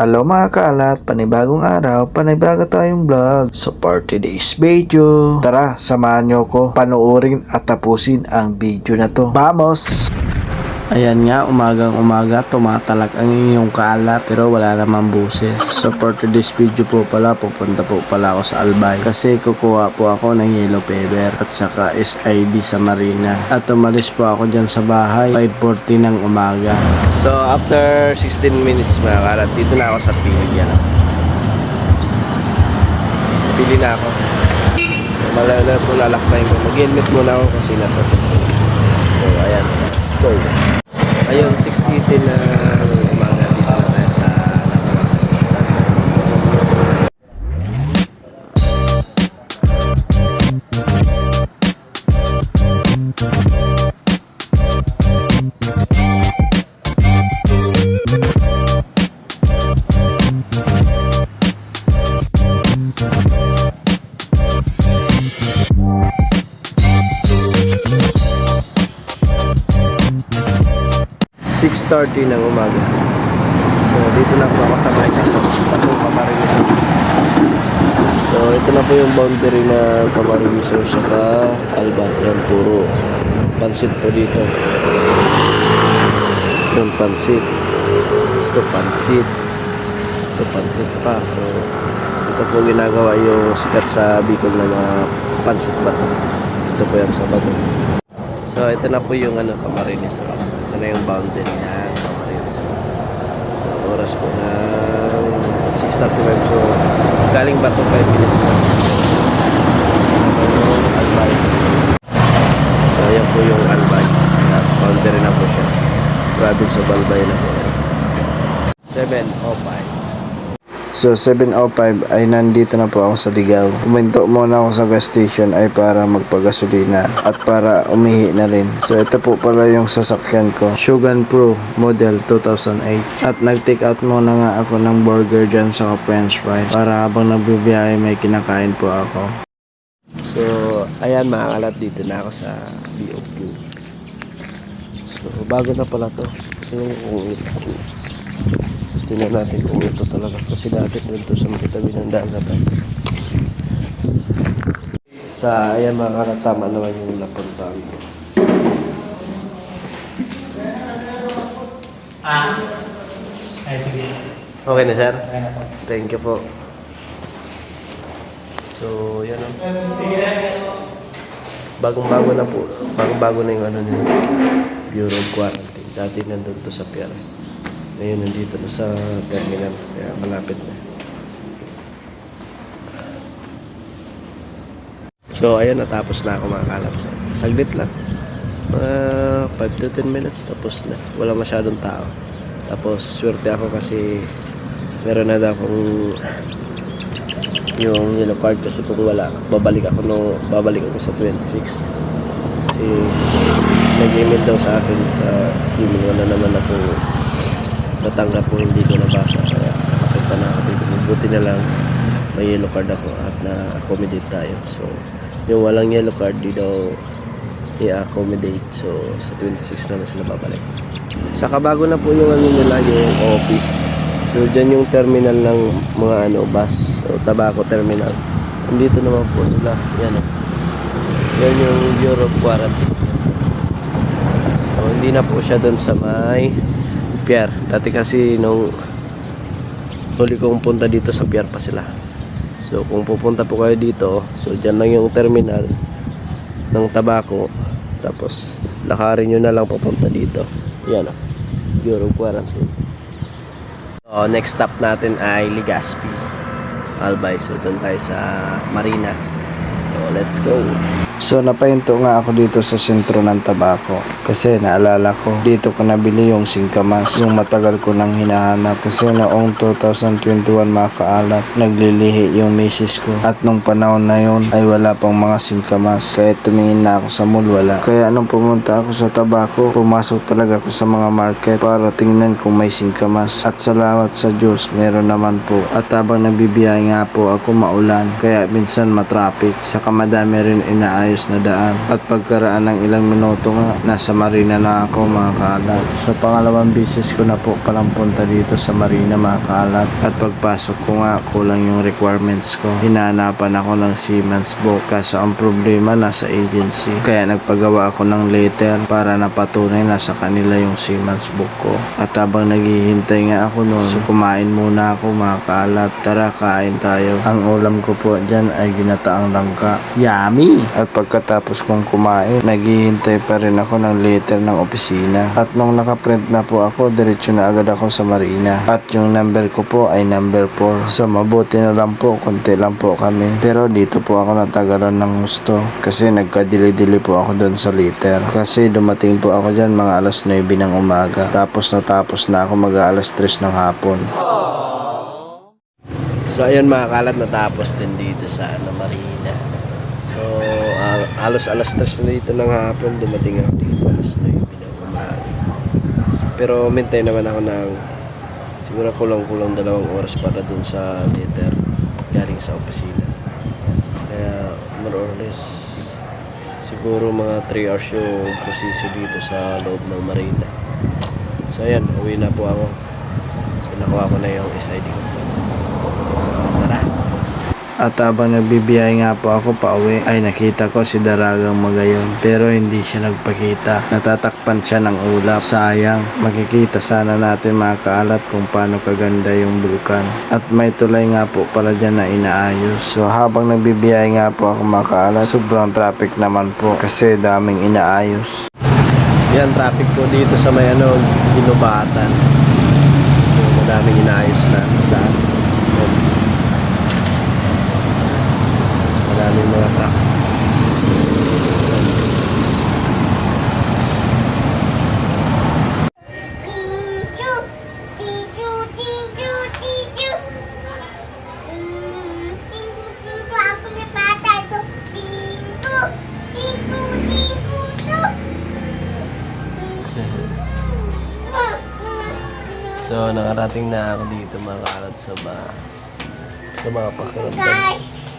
Hello mga kalat, panibagong araw, panibago tayong vlog. So for today's video, tara samahan nyo ko panoorin at tapusin ang video na to. Vamos! Ayan nga, umagang umaga, tumatalak ang inyong kalat pero wala namang buses. So for today's video po pala, pupunta po pala ako sa Albay kasi kukuha po ako ng yellow fever at saka SID sa Marina. At umalis po ako dyan sa bahay, 5:40 ng umaga. So after 16 minutes mga kalat, dito na ako sa Pili. Pili na ako. Malala po lalakbayin ko. Mag-helmet muna ako kasi nasa sakit. So ayan, let's go. Ayun, 6:18 na umaga dito na tayo sa Natawa. 6:30 ng umaga. So dito na po ako sa Marina. So ito na po yung boundary na Camarines saka Alba. Yan puro pansit po dito. Yung pansit. Ito pansit. Ito pansit pa. So ito po ginagawa yung sikat sa Bicol na mga pansit bato. Ito po yung sa bato. So ito na po yung Camarines. Ito na yung boundary na Camarines. So oras po na 6:35. So galing ba ito 5 minutes na? Yung Albay. So yan po yung Albay. Boundary na po siya. Province of Albay na po. 7:05. So 7:05 ay nandito na po ako sa Ligaw. Uminto muna ako sa gas station ay para magpagasolina at para umihi na rin. So ito po pala yung sasakyan ko, Shogun Pro model 2008. At nag-take out muna nga ako ng burger dyan sa french fries para habang nagbibiyahe may kinakain po ako. So ayan mga kalat, dito na ako sa BOQ. So bago na pala to. Yung tingnan natin kung ito talaga kasi dati po ito sa magkatabi ng dagat. Sa ayan mga karatama naman yung napuntahan ko. Ay, sige. Okay na sir? Okay na po. Thank you po. So yan o. Bagong-bago na po. Bagong-bago na yung nyo, Bureau of Quarantine. Dati nandun to sa Pier. Ngayon nandito na sa terminal, kaya malapit na. So ayun, natapos na ako mga kalat. So, saglit lang, mga 5 to 10 minutes tapos na, wala masyadong tao. Tapos swerte ako kasi meron na daw akong yung yellow card, kasi kung wala, babalik ako sa 26 kasi nag-email daw sa akin sa email, wala naman ako natanggap po, hindi ko nabasa, kaya nakapagpa na ako dito. Buti na lang may yellow card ako at na-accommodate tayo. So yung walang yellow card di daw i-accommodate, so sa 26 naman sila babalik. Saka bago na po yung nila, yung office. So dyan yung terminal ng mga bus o Tabaco terminal. Andito naman po sila, yan yan yung Bureau of Quarantine. So hindi na po siya doon sa may Pier. Dati kasi nung huli kong punta dito sa Pier pa sila. So kung pupunta po kayo dito, so dyan lang yung terminal ng Tabaco, tapos lakarin nyo na lang papunta dito. Yan Bureau of Quarantine. So next stop natin ay Legazpi, Albay. So doon tayo sa Marina. So let's go. So napahinto nga ako dito sa sentro ng Tabaco kasi naalala ko dito ko nabili yung singkamas, yung matagal ko nang hinahanap kasi noong 2021 mga kaalat, naglilihi yung misis ko at nung panahon na yun ay wala pang mga singkamas, kaya tumingin na ako sa mall, wala. Kaya nung pumunta ako sa Tabaco, pumasok talaga ako sa mga market para tingnan kung may singkamas, at salamat sa Diyos meron naman po. At habang nagbibiyahe nga po ako, maulan kaya minsan matraffic, saka madami rin inaayos maayos na daan. At pagkaraan ng ilang minuto nga, nasa marina na ako mga kaalat. So pangalawang bisis ko na po palang punta dito sa marina mga kaalat. At pagpasok ko nga, kulang yung requirements ko. Hinahanapan ako ng seaman's book. Kaso ang problema nasa agency. Kaya nagpagawa ako ng letter para napatunay na sa kanila yung seaman's book ko. At habang naghihintay nga ako noon, so kumain muna ako mga kaalat. Tara, kain tayo. Ang ulam ko po dyan ay ginataang langka. Yummy! At pagkatapos kong kumain, naghihintay pa rin ako ng letter ng opisina. At nung nakaprint na po ako, diretso na agad ako sa marina. At yung number ko po ay number 4. So mabuti na lang po, konti lang po kami. Pero dito po ako natagalan ng gusto. Kasi nagkadili-dili po ako doon sa letter. Kasi dumating po ako dyan mga alas 9 ng umaga. Tapos na ako mag-aalas 3 ng hapon. So ayun mga kalat, natapos din dito sa marina. So alas 3 na dito ng hapon, dumating ako dito alas 9 ng umaga. Pero mintay naman ako ng siguro kulang-kulang 2 oras para dun sa letter galing sa opisina. Kaya more or less siguro mga 3 hours yung proseso dito sa loob ng marina. So ayan, uwi na po ako. So nakuha ko na yung SID ko. So tara. At habang nagbibiyay nga po ako pa uwi, ay nakita ko si Daragang Magayon. Pero hindi siya nagpakita. Natatakpan siya ng ulap. Sayang, makikita sana natin mga kaalat kung paano kaganda yung bulkan. At may tulay nga po pala dyan na inaayos. So habang nagbibiyay nga po ako mga kaalat, sobrang traffic naman po kasi daming inaayos. Yan, traffic po dito sa may Ginubatan. So madaming inaayos na daan. Madaming mga truck. So nakarating na ako dito mga kalat sa mga pakiramdam.